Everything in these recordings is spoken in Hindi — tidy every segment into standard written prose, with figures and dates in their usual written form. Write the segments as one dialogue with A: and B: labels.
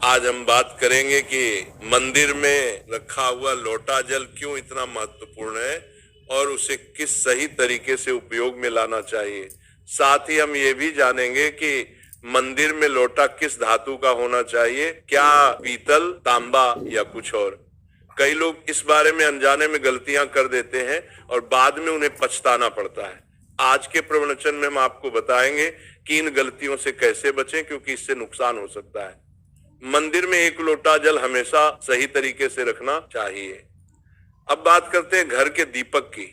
A: आज हम बात करेंगे कि मंदिर में रखा हुआ लोटा जल क्यों इतना महत्वपूर्ण है और उसे किस सही तरीके से उपयोग में लाना चाहिए। साथ ही हम ये भी जानेंगे कि मंदिर में लोटा किस धातु का होना चाहिए, क्या पीतल, तांबा या कुछ और। कई लोग इस बारे में अनजाने में गलतियां कर देते हैं और बाद में उन्हें पछताना पड़ता है। आज के प्रवचन में हम आपको बताएंगे कि इन गलतियों से कैसे बचें, क्योंकि इससे नुकसान हो सकता है। मंदिर में एक लोटा जल हमेशा सही तरीके से रखना चाहिए। अब बात करते हैं घर के दीपक की।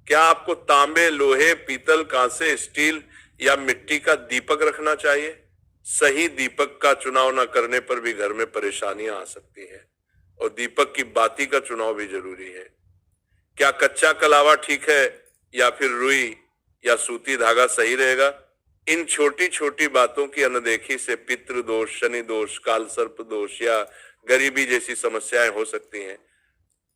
A: क्या आपको तांबे, लोहे, पीतल, कांसे, स्टील या मिट्टी का दीपक रखना चाहिए? सही दीपक का चुनाव न करने पर भी घर में परेशानियां आ सकती हैं और दीपक की बाती का चुनाव भी जरूरी है। क्या कच्चा कलावा ठीक है या फिर रुई या सूती धागा सही रहेगा? इन छोटी छोटी बातों की अनदेखी से पितृ दोष, शनि दोष, काल सर्प दोष या गरीबी जैसी समस्याएं हो सकती हैं।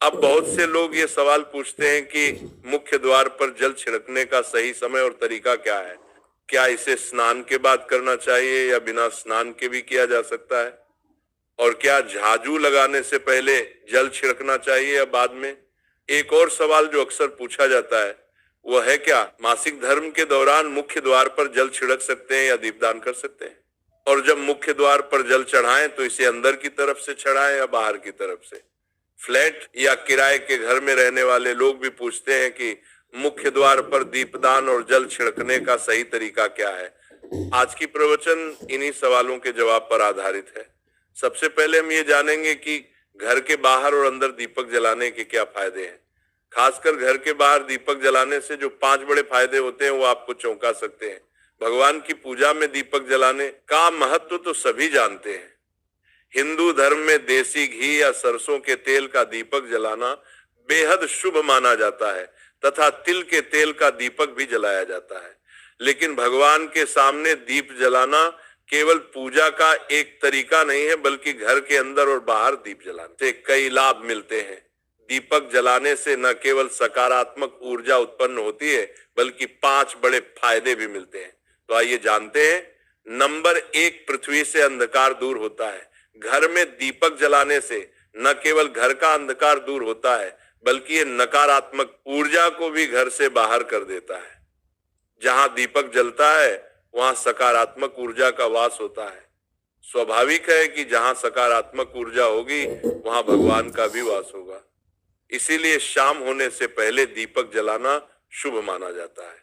A: अब बहुत से लोग ये सवाल पूछते हैं कि मुख्य द्वार पर जल छिड़कने का सही समय और तरीका क्या है? क्या इसे स्नान के बाद करना चाहिए या बिना स्नान के भी किया जा सकता है? और क्या झाजू लगाने से पहले जल छिड़कना चाहिए या बाद में? एक और सवाल जो अक्सर पूछा जाता है वो है, क्या मासिक धर्म के दौरान मुख्य द्वार पर जल छिड़क सकते हैं या दीपदान कर सकते हैं? और जब मुख्य द्वार पर जल चढ़ाएं तो इसे अंदर की तरफ से चढ़ाएं या बाहर की तरफ से? फ्लैट या किराए के घर में रहने वाले लोग भी पूछते हैं कि मुख्य द्वार पर दीपदान और जल छिड़कने का सही तरीका क्या है। आज की प्रवचन इन्हीं सवालों के जवाब पर आधारित है। सबसे पहले हम ये जानेंगे कि घर के बाहर और अंदर दीपक जलाने के क्या फायदे हैं। खासकर घर के बाहर दीपक जलाने से जो 5 बड़े फायदे होते हैं वो आपको चौंका सकते हैं। भगवान की पूजा में दीपक जलाने का महत्व तो सभी जानते हैं। हिंदू धर्म में देसी घी या सरसों के तेल का दीपक जलाना बेहद शुभ माना जाता है तथा तिल के तेल का दीपक भी जलाया जाता है। लेकिन भगवान के सामने दीप जलाना केवल पूजा का एक तरीका नहीं है, बल्कि घर के अंदर और बाहर दीप जलाने से कई लाभ मिलते हैं। दीपक जलाने से न केवल सकारात्मक ऊर्जा उत्पन्न होती है, बल्कि 5 बड़े फायदे भी मिलते हैं। तो आइए जानते हैं। नंबर 1, पृथ्वी से अंधकार दूर होता है। घर में दीपक जलाने से न केवल घर का अंधकार दूर होता है, बल्कि ये नकारात्मक ऊर्जा को भी घर से बाहर कर देता है। जहां दीपक जलता है वहां सकारात्मक ऊर्जा का वास होता है। स्वाभाविक है कि जहां सकारात्मक ऊर्जा होगी वहां भगवान का भी वास होगा। इसीलिए शाम होने से पहले दीपक जलाना शुभ माना जाता है।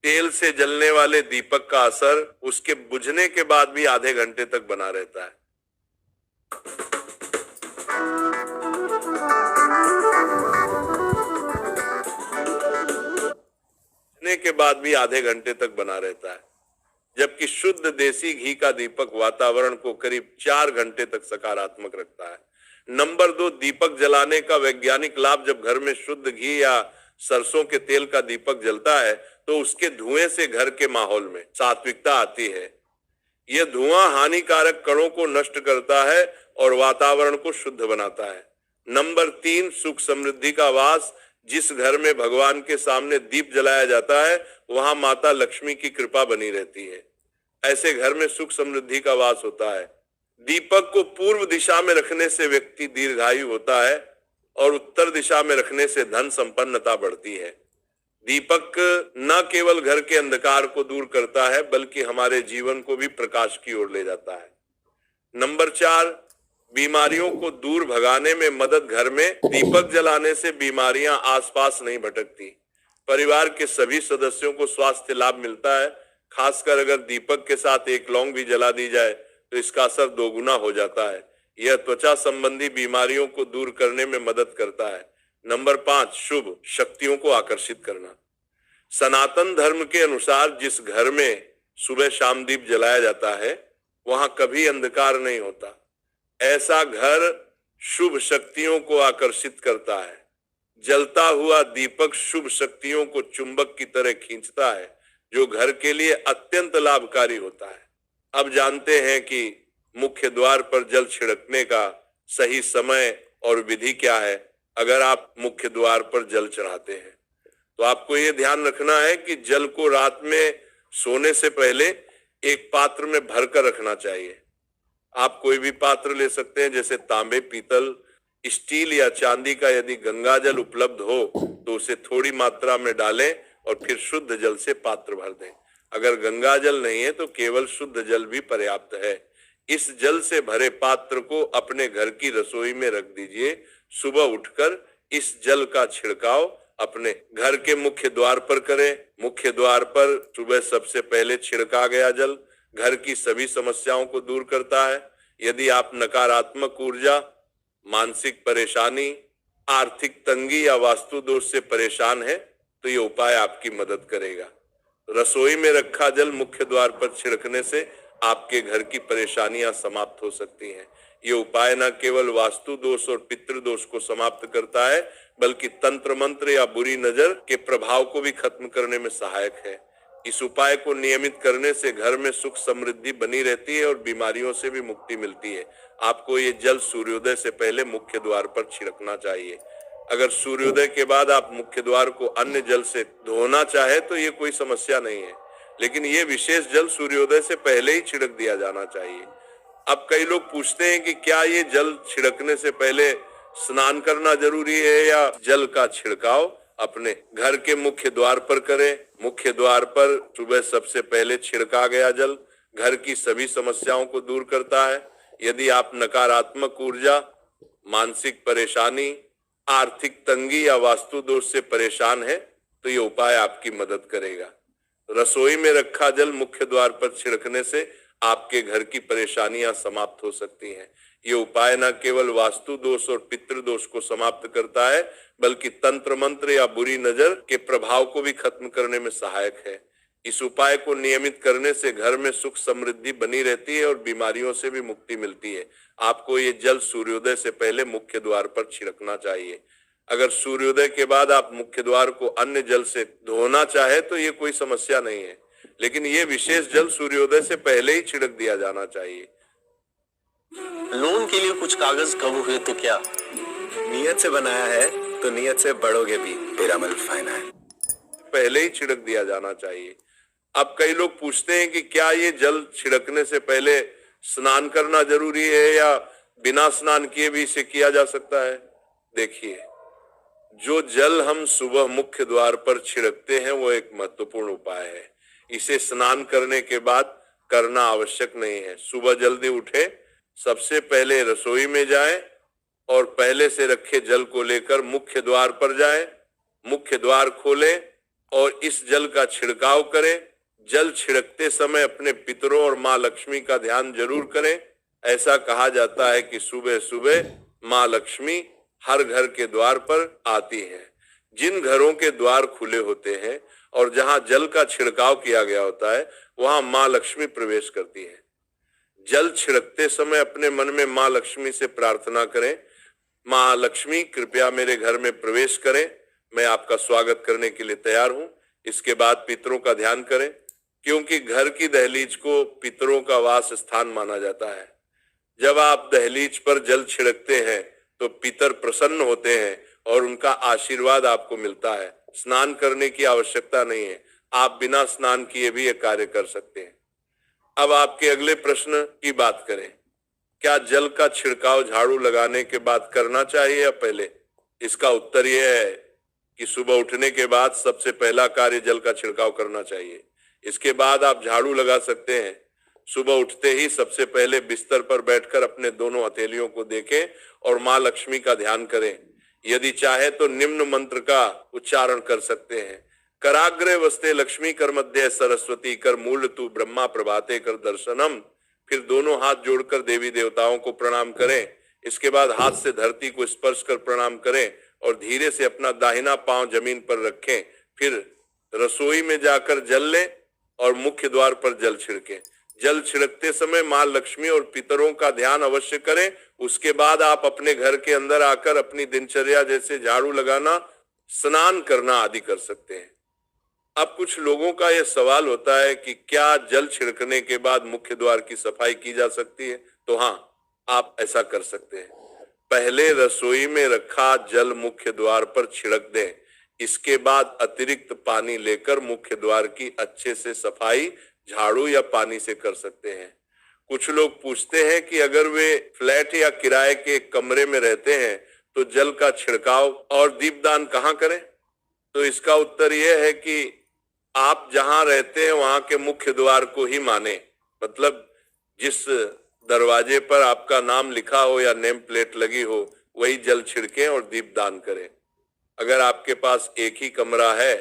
A: तेल से जलने वाले दीपक का असर उसके बुझने के बाद भी आधे घंटे तक बना रहता है। बुझने के बाद भी आधे घंटे तक बना रहता है, जबकि शुद्ध देसी घी का दीपक वातावरण को करीब 4 घंटे तक सकारात्मक रखता है। नंबर 2, दीपक जलाने का वैज्ञानिक लाभ। जब घर में शुद्ध घी या सरसों के तेल का दीपक जलता है तो उसके धुएं से घर के माहौल में सात्विकता आती है। यह धुआं हानिकारक कणों को नष्ट करता है और वातावरण को शुद्ध बनाता है। नंबर 3, सुख समृद्धि का वास। जिस घर में भगवान के सामने दीप जलाया जाता है वहां माता लक्ष्मी की कृपा बनी रहती है। ऐसे घर में सुख समृद्धि का वास होता है। दीपक को पूर्व दिशा में रखने से व्यक्ति दीर्घायु होता है और उत्तर दिशा में रखने से धन संपन्नता बढ़ती है। दीपक न केवल घर के अंधकार को दूर करता है, बल्कि हमारे जीवन को भी प्रकाश की ओर ले जाता है। नंबर 4, बीमारियों को दूर भगाने में मदद। घर में दीपक जलाने से बीमारियां आसपास नहीं भटकती। परिवार के सभी सदस्यों को स्वास्थ्य लाभ मिलता है। खासकर अगर दीपक के साथ एक लौंग भी जला दी जाए तो इसका असर 2 गुना हो जाता है। यह त्वचा संबंधी बीमारियों को दूर करने में मदद करता है। नंबर 5, शुभ शक्तियों को आकर्षित करना। सनातन धर्म के अनुसार जिस घर में सुबह शाम दीप जलाया जाता है वहां कभी अंधकार नहीं होता। ऐसा घर शुभ शक्तियों को आकर्षित करता है। जलता हुआ दीपक शुभ शक्तियों को चुंबक की तरह खींचता है, जो घर के लिए अत्यंत लाभकारी होता है। अब जानते हैं कि मुख्य द्वार पर जल छिड़कने का सही समय और विधि क्या है। अगर आप मुख्य द्वार पर जल चढ़ाते हैं तो आपको ये ध्यान रखना है कि जल को रात में सोने से पहले एक पात्र में भरकर रखना चाहिए। आप कोई भी पात्र ले सकते हैं, जैसे तांबे, पीतल, स्टील या चांदी का। यदि गंगा जल उपलब्ध हो तो उसे थोड़ी मात्रा में डालें और फिर शुद्ध जल से पात्र भर दें। अगर गंगा जल नहीं है तो केवल शुद्ध जल भी पर्याप्त है। इस जल से भरे पात्र को अपने घर की रसोई में रख दीजिए। सुबह उठकर इस जल का छिड़काव अपने घर के मुख्य द्वार पर करें। मुख्य द्वार पर सुबह सबसे पहले छिड़का गया जल घर की सभी समस्याओं को दूर करता है। यदि आप नकारात्मक ऊर्जा, मानसिक परेशानी, आर्थिक तंगी या वास्तु दोष से परेशान है तो ये उपाय आपकी मदद करेगा। रसोई में रखा जल मुख्य द्वार पर छिड़कने से आपके घर की परेशानियां समाप्त हो सकती हैं। ये उपाय न केवल वास्तु दोष और पितृ दोष को समाप्त करता है, बल्कि तंत्र मंत्र या बुरी नजर के प्रभाव को भी खत्म करने में सहायक है। इस उपाय को नियमित करने से घर में सुख समृद्धि बनी रहती है और बीमारियों से भी मुक्ति मिलती है। आपको ये जल सूर्योदय से पहले मुख्य द्वार पर छिड़कना चाहिए। अगर सूर्योदय के बाद आप मुख्य द्वार को अन्य जल से धोना चाहे तो ये कोई समस्या नहीं है, लेकिन ये विशेष जल सूर्योदय से पहले ही छिड़क दिया जाना चाहिए। अब कई लोग पूछते हैं कि क्या ये जल छिड़कने से पहले स्नान करना जरूरी है या जल का छिड़काव अपने घर के मुख्य द्वार पर करें। मुख्य द्वार पर सुबह सबसे पहले छिड़का गया जल घर की सभी समस्याओं को दूर करता है। यदि आप नकारात्मक ऊर्जा, मानसिक परेशानी, आर्थिक तंगी या वास्तु दोष से परेशान है तो ये उपाय आपकी मदद करेगा। रसोई में रखा जल मुख्य द्वार पर छिड़कने से आपके घर की परेशानियां समाप्त हो सकती हैं। ये उपाय न केवल वास्तु दोष और पितृ दोष को समाप्त करता है, बल्कि तंत्र मंत्र या बुरी नजर के प्रभाव को भी खत्म करने में सहायक है। इस उपाय को नियमित करने से घर में सुख समृद्धि बनी रहती है और बीमारियों से भी मुक्ति मिलती है। आपको ये जल सूर्योदय से पहले मुख्य द्वार पर छिड़कना चाहिए। अगर सूर्योदय के बाद आप मुख्य द्वार को अन्य जल से धोना चाहे तो ये कोई समस्या नहीं है, लेकिन ये विशेष जल सूर्योदय से पहले ही छिड़क दिया जाना चाहिए।
B: लोन के लिए कुछ कागज कब हुए तो क्या?
C: नियत से बनाया है तो नियत से बढ़ोगे भी। पिरामल फाइनेंस
A: पहले ही छिड़क दिया जाना चाहिए। अब कई लोग पूछते हैं कि क्या ये जल छिड़कने से पहले स्नान करना जरूरी है या बिना स्नान किए भी इसे किया जा सकता है। देखिए, जो जल हम सुबह मुख्य द्वार पर छिड़कते हैं वो एक महत्वपूर्ण उपाय है। इसे स्नान करने के बाद करना आवश्यक नहीं है। सुबह जल्दी उठे, सबसे पहले रसोई में जाएं और पहले से रखे जल को लेकर मुख्य द्वार पर जाएं। मुख्य द्वार खोलें और इस जल का छिड़काव करें। जल छिड़कते समय अपने पितरों और माँ लक्ष्मी का ध्यान जरूर करें। ऐसा कहा जाता है कि सुबह सुबह माँ लक्ष्मी हर घर के द्वार पर आती है। जिन घरों के द्वार खुले होते हैं और जहां जल का छिड़काव किया गया होता है वहां माँ लक्ष्मी प्रवेश करती है। जल छिड़कते समय अपने मन में माँ लक्ष्मी से प्रार्थना करें, माँ लक्ष्मी कृपया मेरे घर में प्रवेश करें, मैं आपका स्वागत करने के लिए तैयार हूं। इसके बाद पितरों का ध्यान करें, क्योंकि घर की दहलीज को पितरों का वास स्थान माना जाता है। जब आप दहलीज पर जल छिड़कते हैं तो पितर प्रसन्न होते हैं और उनका आशीर्वाद आपको मिलता है। स्नान करने की आवश्यकता नहीं है, आप बिना स्नान किए भी ये कार्य कर सकते हैं। अब आपके अगले प्रश्न की बात करें, क्या जल का छिड़काव झाड़ू लगाने के बाद करना चाहिए या पहले? इसका उत्तर यह है कि सुबह उठने के बाद सबसे पहला कार्य जल का छिड़काव करना चाहिए। इसके बाद आप झाड़ू लगा सकते हैं। सुबह उठते ही सबसे पहले बिस्तर पर बैठकर अपने दोनों हथेलियों को देखें और माँ लक्ष्मी का ध्यान करें। यदि चाहे तो निम्न मंत्र का उच्चारण कर सकते हैं। कराग्रे वस्ते लक्ष्मी कर मध्य सरस्वती कर मूल तू ब्रह्मा प्रभाते कर दर्शनम। फिर दोनों हाथ जोड़कर देवी देवताओं को प्रणाम करें। इसके बाद हाथ से धरती को स्पर्श कर प्रणाम करें और धीरे से अपना दाहिना पांव जमीन पर रखें। फिर रसोई में जाकर जल लें और मुख्य द्वार पर जल छिड़कें। जल छिड़कते समय माँ लक्ष्मी और पितरों का ध्यान अवश्य करें। उसके बाद आप अपने घर के अंदर आकर अपनी दिनचर्या जैसे झाड़ू लगाना, स्नान करना आदि कर सकते हैं। अब कुछ लोगों का यह सवाल होता है कि क्या जल छिड़कने के बाद मुख्य द्वार की सफाई की जा सकती है? तो हाँ, आप ऐसा कर सकते हैं। पहले रसोई में रखा जल मुख्य द्वार पर छिड़क दें। इसके बाद अतिरिक्त पानी लेकर मुख्य द्वार की अच्छे से सफाई झाड़ू या पानी से कर सकते हैं। कुछ लोग पूछते हैं कि अगर वे फ्लैट या किराए के कमरे में रहते हैं तो जल का छिड़काव और दीपदान कहाँ करें? तो इसका उत्तर यह है कि आप जहां रहते हैं वहां के मुख्य द्वार को ही माने। मतलब जिस दरवाजे पर आपका नाम लिखा हो या नेम प्लेट लगी हो वही जल छिड़कें और दीपदान करें। अगर आपके पास एक ही कमरा है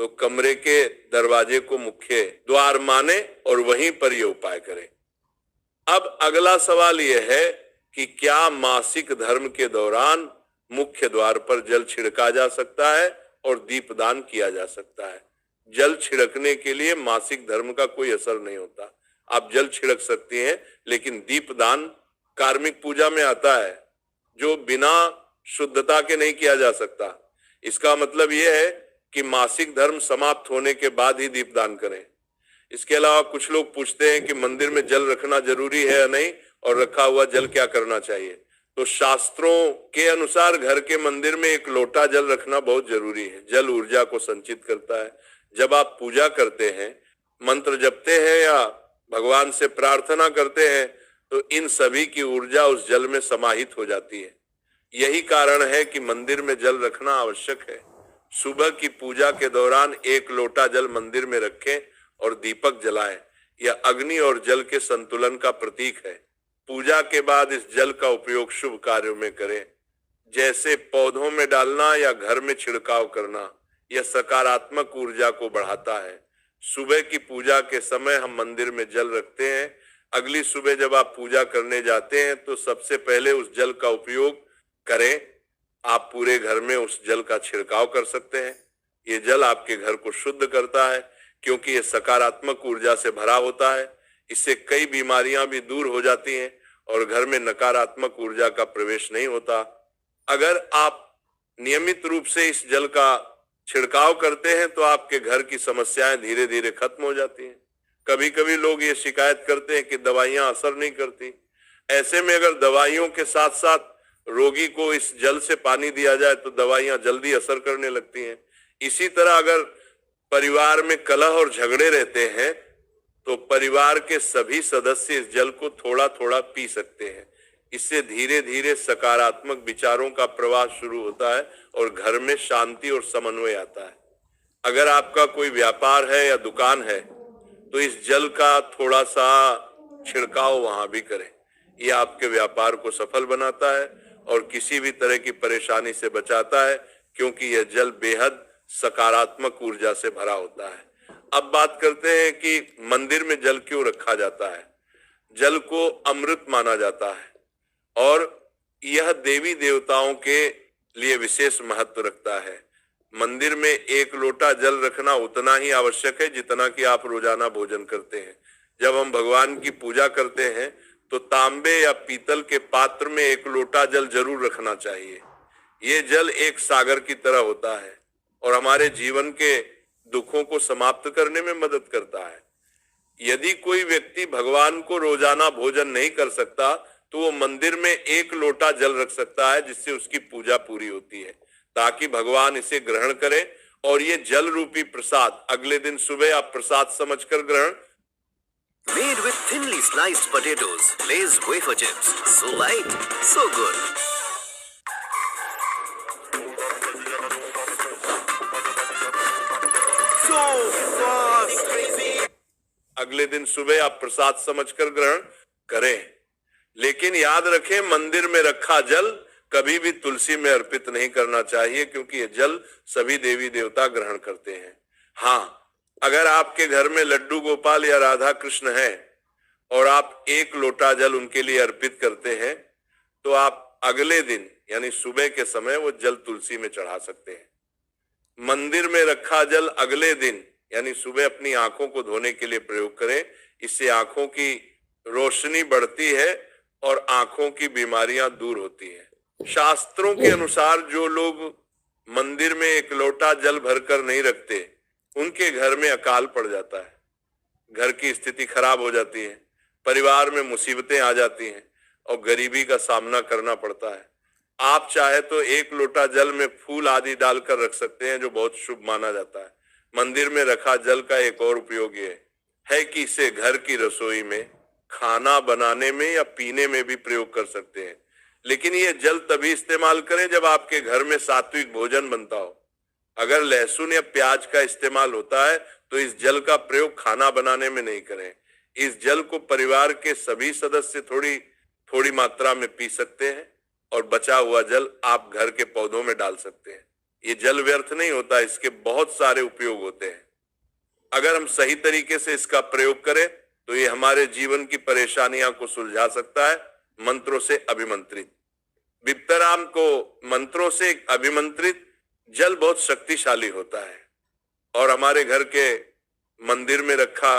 A: तो कमरे के दरवाजे को मुख्य द्वार माने और वहीं पर यह उपाय करें। अब अगला सवाल यह है कि क्या मासिक धर्म के दौरान मुख्य द्वार पर जल छिड़का जा सकता है और दीपदान किया जा सकता है? जल छिड़कने के लिए मासिक धर्म का कोई असर नहीं होता। आप जल छिड़क सकती हैं, लेकिन दीपदान कार्मिक पूजा में आता है जो बिना शुद्धता के नहीं किया जा सकता। इसका मतलब यह है कि मासिक धर्म समाप्त होने के बाद ही दीपदान करें। इसके अलावा कुछ लोग पूछते हैं कि मंदिर में जल रखना जरूरी है या नहीं और रखा हुआ जल क्या करना चाहिए। तो शास्त्रों के अनुसार घर के मंदिर में एक लोटा जल रखना बहुत जरूरी है। जल ऊर्जा को संचित करता है। जब आप पूजा करते हैं, मंत्र जपते हैं या भगवान से प्रार्थना करते हैं तो इन सभी की ऊर्जा उस जल में समाहित हो जाती है। यही कारण है कि मंदिर में जल रखना आवश्यक है। सुबह की पूजा के दौरान एक लोटा जल मंदिर में रखें और दीपक जलाएं। यह अग्नि और जल के संतुलन का प्रतीक है। पूजा के बाद इस जल का उपयोग शुभ कार्यों में करें, जैसे पौधों में डालना या घर में छिड़काव करना। यह सकारात्मक ऊर्जा को बढ़ाता है। सुबह की पूजा के समय हम मंदिर में जल रखते हैं। अगली सुबह जब आप पूजा करने जाते हैं तो सबसे पहले उस जल का उपयोग करें। आप पूरे घर में उस जल का छिड़काव कर सकते हैं। ये जल आपके घर को शुद्ध करता है क्योंकि ये सकारात्मक ऊर्जा से भरा होता है। इससे कई बीमारियां भी दूर हो जाती हैं और घर में नकारात्मक ऊर्जा का प्रवेश नहीं होता। अगर आप नियमित रूप से इस जल का छिड़काव करते हैं तो आपके घर की समस्याएं धीरे धीरे खत्म हो जाती हैं। कभी कभी लोग ये शिकायत करते हैं कि दवाइयां असर नहीं करती। ऐसे में अगर दवाइयों के साथ साथ रोगी को इस जल से पानी दिया जाए तो दवाइयां जल्दी असर करने लगती हैं। इसी तरह अगर परिवार में कलह और झगड़े रहते हैं तो परिवार के सभी सदस्य इस जल को थोड़ा थोड़ा पी सकते हैं। इससे धीरे धीरे सकारात्मक विचारों का प्रवाह शुरू होता है और घर में शांति और समन्वय आता है। अगर आपका कोई व्यापार है या दुकान है तो इस जल का थोड़ा सा छिड़काव वहां भी करें। यह आपके व्यापार को सफल बनाता है और किसी भी तरह की परेशानी से बचाता है क्योंकि यह जल बेहद सकारात्मक ऊर्जा से भरा होता है। अब बात करते हैं कि मंदिर में जल क्यों रखा जाता है। जल को अमृत माना जाता है और यह देवी देवताओं के लिए विशेष महत्व रखता है। मंदिर में एक लोटा जल रखना उतना ही आवश्यक है जितना कि आप रोजाना भोजन करते हैं। जब हम भगवान की पूजा करते हैं तो तांबे या पीतल के पात्र में एक लोटा जल जरूर रखना चाहिए। ये जल एक सागर की तरह होता है और हमारे जीवन के दुखों को समाप्त करने में मदद करता है। यदि कोई व्यक्ति भगवान को रोजाना भोजन नहीं कर सकता तो वो मंदिर में एक लोटा जल रख सकता है जिससे उसकी पूजा पूरी होती है, ताकि भगवान इसे ग्रहण करें। और ये जल रूपी प्रसाद अगले दिन सुबह आप प्रसाद समझकर ग्रहण।
B: Made with thinly sliced potatoes, Lay's wafer chips, so light, so good. So fast.
A: अगले दिन सुबह आप प्रसाद समझकर ग्रहण करें, लेकिन याद रखें मंदिर में रखा जल कभी भी तुलसी में अर्पित नहीं करना चाहिए क्योंकि ये जल सभी देवी देवता ग्रहण करते हैं। हाँ, अगर आपके घर में लड्डू गोपाल या राधा कृष्ण है और आप एक लोटा जल उनके लिए अर्पित करते हैं तो आप अगले दिन यानी सुबह के समय वो जल तुलसी में चढ़ा सकते हैं। मंदिर में रखा जल अगले दिन यानी सुबह अपनी आंखों को धोने के लिए प्रयोग करें। इससे आंखों की रोशनी बढ़ती है और आंखों की बीमारियां दूर होती हैं। शास्त्रों के अनुसार जो लोग मंदिर में एक लोटा जल भरकर नहीं रखते उनके घर में अकाल पड़ जाता है, घर की स्थिति खराब हो जाती है, परिवार में मुसीबतें आ जाती हैं और गरीबी का सामना करना पड़ता है। आप चाहे तो एक लोटा जल में फूल आदि डालकर रख सकते हैं जो बहुत शुभ माना जाता है। मंदिर में रखा जल का एक और उपयोग ये है कि इसे घर की रसोई में खाना बनाने में या पीने में भी प्रयोग कर सकते हैं। लेकिन ये जल तभी इस्तेमाल करें जब आपके घर में सात्विक भोजन बनता हो। अगर लहसुन या प्याज का इस्तेमाल होता है तो इस जल का प्रयोग खाना बनाने में नहीं करें। इस जल को परिवार के सभी सदस्य थोड़ी थोड़ी मात्रा में पी सकते हैं और बचा हुआ जल आप घर के पौधों में डाल सकते हैं। ये जल व्यर्थ नहीं होता, इसके बहुत सारे उपयोग होते हैं। अगर हम सही तरीके से इसका प्रयोग करें तो ये हमारे जीवन की परेशानियां को सुलझा सकता है। मंत्रों से अभिमंत्रित, विप्तराम को मंत्रों से अभिमंत्रित जल बहुत शक्तिशाली होता है और हमारे घर के मंदिर में रखा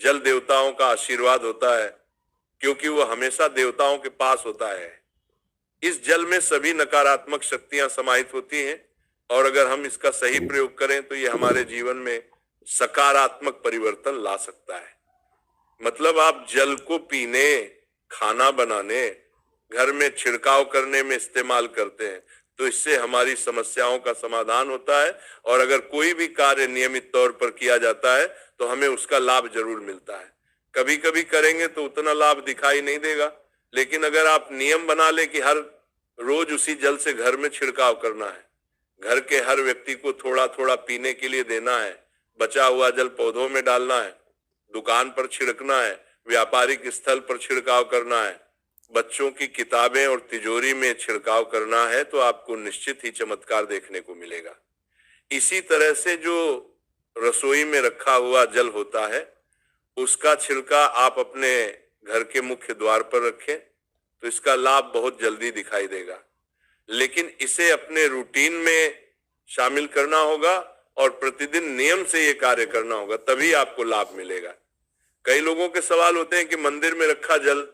A: जल देवताओं का आशीर्वाद होता है, क्योंकि वो हमेशा देवताओं के पास होता है। इस जल में सभी नकारात्मक शक्तियां समाहित होती हैं और अगर हम इसका सही प्रयोग करें तो ये हमारे जीवन में सकारात्मक परिवर्तन ला सकता है। मतलब आप जल को पीने, खाना बनाने, घर में छिड़काव करने में इस्तेमाल करते हैं तो इससे हमारी समस्याओं का समाधान होता है और अगर कोई भी कार्य नियमित तौर पर किया जाता है तो हमें उसका लाभ जरूर मिलता है। कभी कभी करेंगे तो उतना लाभ दिखाई नहीं देगा, लेकिन अगर आप नियम बना ले कि हर रोज उसी जल से घर में छिड़काव करना है, घर के हर व्यक्ति को थोड़ा थोड़ा पीने के लिए देना है, बचा हुआ जल पौधों में डालना है, दुकान पर छिड़कना है, व्यापारिक स्थल पर छिड़काव करना है, बच्चों की किताबें और तिजोरी में छिड़काव करना है, तो आपको निश्चित ही चमत्कार देखने को मिलेगा। इसी तरह से जो रसोई में रखा हुआ जल होता है उसका छिड़का आप अपने घर के मुख्य द्वार पर रखें तो इसका लाभ बहुत जल्दी दिखाई देगा। लेकिन इसे अपने रूटीन में शामिल करना होगा और प्रतिदिन नियम से ये कार्य करना होगा, तभी आपको लाभ मिलेगा। कई लोगों के सवाल होते हैं कि मंदिर में रखा जल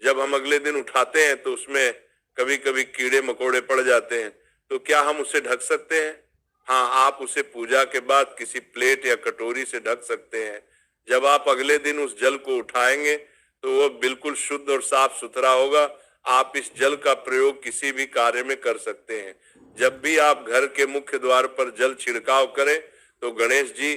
A: जब हम अगले दिन उठाते हैं तो उसमें कभी कभी कीड़े मकोड़े पड़ जाते हैं, तो क्या हम उसे ढक सकते हैं? हाँ, आप उसे पूजा के बाद किसी प्लेट या कटोरी से ढक सकते हैं। जब आप अगले दिन उस जल को उठाएंगे तो वह बिल्कुल शुद्ध और साफ सुथरा होगा। आप इस जल का प्रयोग किसी भी कार्य में कर सकते हैं। जब भी आप घर के मुख्य द्वार पर जल छिड़काव करें तो गणेश जी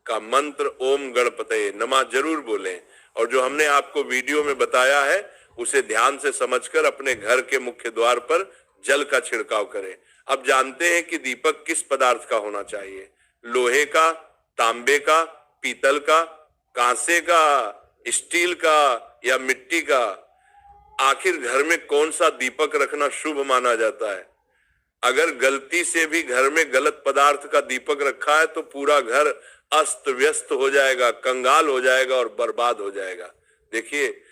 A: का मंत्र ओम गणपतये नमः जरूर बोलें और जो हमने आपको वीडियो में बताया है उसे ध्यान से समझकर अपने घर के मुख्य द्वार पर जल का छिड़काव करें। अब जानते हैं कि दीपक किस पदार्थ का होना चाहिए, लोहे का, तांबे का, पीतल का, कांसे का, स्टील का या मिट्टी का। आखिर घर में कौन सा दीपक रखना शुभ माना जाता है? अगर गलती से भी घर में गलत पदार्थ का दीपक रखा है तो पूरा घर अस्त व्यस्त हो जाएगा, कंगाल हो जाएगा और बर्बाद हो जाएगा। देखिए,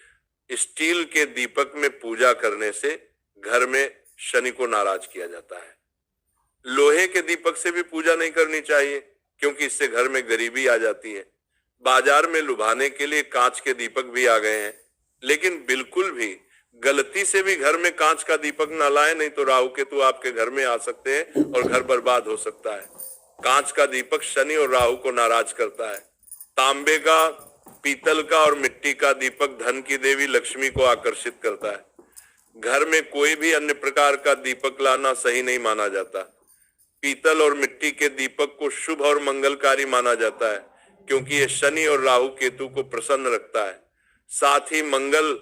A: स्टील के दीपक में पूजा करने से घर में शनि को नाराज किया जाता है। लोहे के दीपक से भी पूजा नहीं करनी चाहिए क्योंकि इससे घर में गरीबी आ जाती है। बाजार में लुभाने के लिए कांच के दीपक भी आ गए हैं, लेकिन बिल्कुल भी गलती से भी घर में कांच का दीपक ना लाएं, नहीं तो राहु केतु आपके घर में आ सकते हैं और घर बर्बाद हो सकता है। कांच का दीपक शनि और राहु को नाराज करता है। तांबे का, पीतल का और मिट्टी का दीपक धन की देवी लक्ष्मी को आकर्षित करता है। घर में कोई भी अन्य प्रकार का दीपक लाना सही नहीं माना जाता। पीतल और मिट्टी के दीपक को शुभ और मंगलकारी माना जाता है क्योंकि ये शनि और राहु केतु को प्रसन्न रखता है। साथ ही मंगल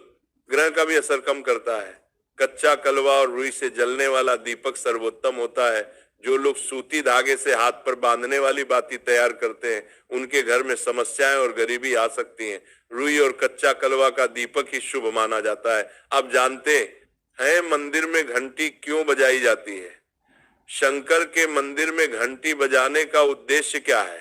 A: ग्रह का भी असर कम करता है। कच्चा कलवा और रुई से जलने वाला दीपक सर्वोत्तम होता है। जो लोग सूती धागे से हाथ पर बांधने वाली बाती तैयार करते हैं उनके घर में समस्याएं और गरीबी आ सकती हैं। रुई और कच्चा कलवा का दीपक ही शुभ माना जाता है। अब जानते हैं मंदिर में घंटी क्यों बजाई जाती है? शंकर के मंदिर में घंटी बजाने का उद्देश्य क्या है?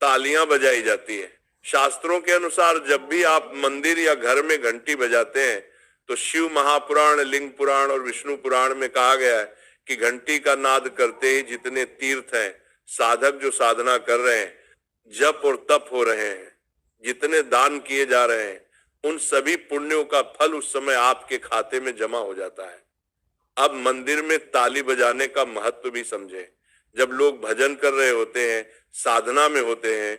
A: तालियां बजाई जाती है। शास्त्रों के अनुसार जब भी आप मंदिर या घर में घंटी बजाते हैं तो शिव महापुराण, लिंग पुराण और विष्णु पुराण में कहा गया है कि घंटी का नाद करते ही जितने तीर्थ हैं, साधक जो साधना कर रहे हैं, जप और तप हो रहे हैं, जितने दान किए जा रहे हैं, उन सभी पुण्यों का फल उस समय आपके खाते में जमा हो जाता है। अब मंदिर में ताली बजाने का महत्व भी समझे। जब लोग भजन कर रहे होते हैं, साधना में होते हैं,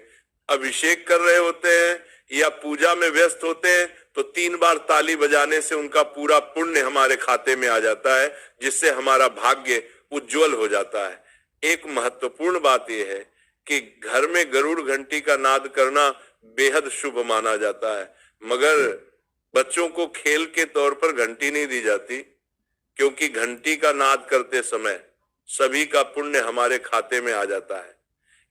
A: अभिषेक कर रहे होते हैं या पूजा में व्यस्त होते हैं तो 3 बार ताली बजाने से उनका पूरा पुण्य हमारे खाते में आ जाता है, जिससे हमारा भाग्य उज्जवल हो जाता है। एक महत्वपूर्ण बात यह है कि घर में गरुड़ घंटी का नाद करना बेहद शुभ माना जाता है, मगर बच्चों को खेल के तौर पर घंटी नहीं दी जाती, क्योंकि घंटी का नाद करते समय सभी का पुण्य हमारे खाते में आ जाता है।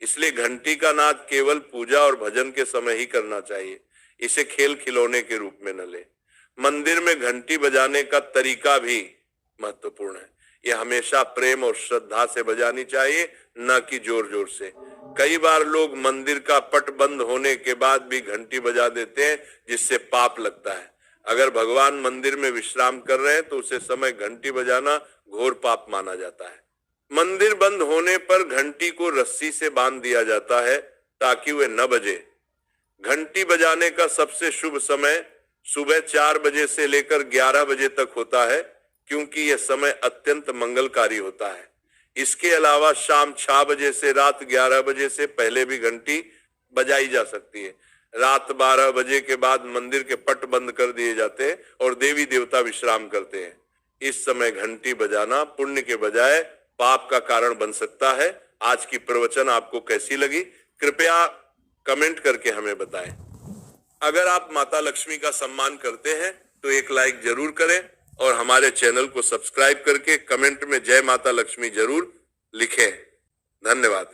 A: इसलिए घंटी का नाद केवल पूजा और भजन के समय ही करना चाहिए, इसे खेल खिलौने के रूप में न ले। मंदिर में घंटी बजाने का तरीका भी महत्वपूर्ण है। यह हमेशा प्रेम और श्रद्धा से बजानी चाहिए, न कि जोर जोर से। कई बार लोग मंदिर का पट बंद होने के बाद भी घंटी बजा देते हैं, जिससे पाप लगता है। अगर भगवान मंदिर में विश्राम कर रहे हैं तो उसे समय घंटी बजाना घोर पाप माना जाता है। मंदिर बंद होने पर घंटी को रस्सी से बांध दिया जाता है ताकि वह न बजे। घंटी बजाने का सबसे शुभ समय सुबह 4 बजे से लेकर 11 बजे तक होता है, क्योंकि यह समय अत्यंत मंगलकारी होता है। इसके अलावा शाम 6 बजे से रात 11 बजे से पहले भी घंटी बजाई जा सकती है। रात 12 बजे के बाद मंदिर के पट बंद कर दिए जाते हैं और देवी देवता विश्राम करते हैं। इस समय घंटी बजाना पुण्य के बजाय पाप का कारण बन सकता है। आज की प्रवचन आपको कैसी लगी, कृपया कमेंट करके हमें बताएं। अगर आप माता लक्ष्मी का सम्मान करते हैं तो एक लाइक जरूर करें और हमारे चैनल को सब्सक्राइब करके कमेंट में जय माता लक्ष्मी जरूर लिखें। धन्यवाद।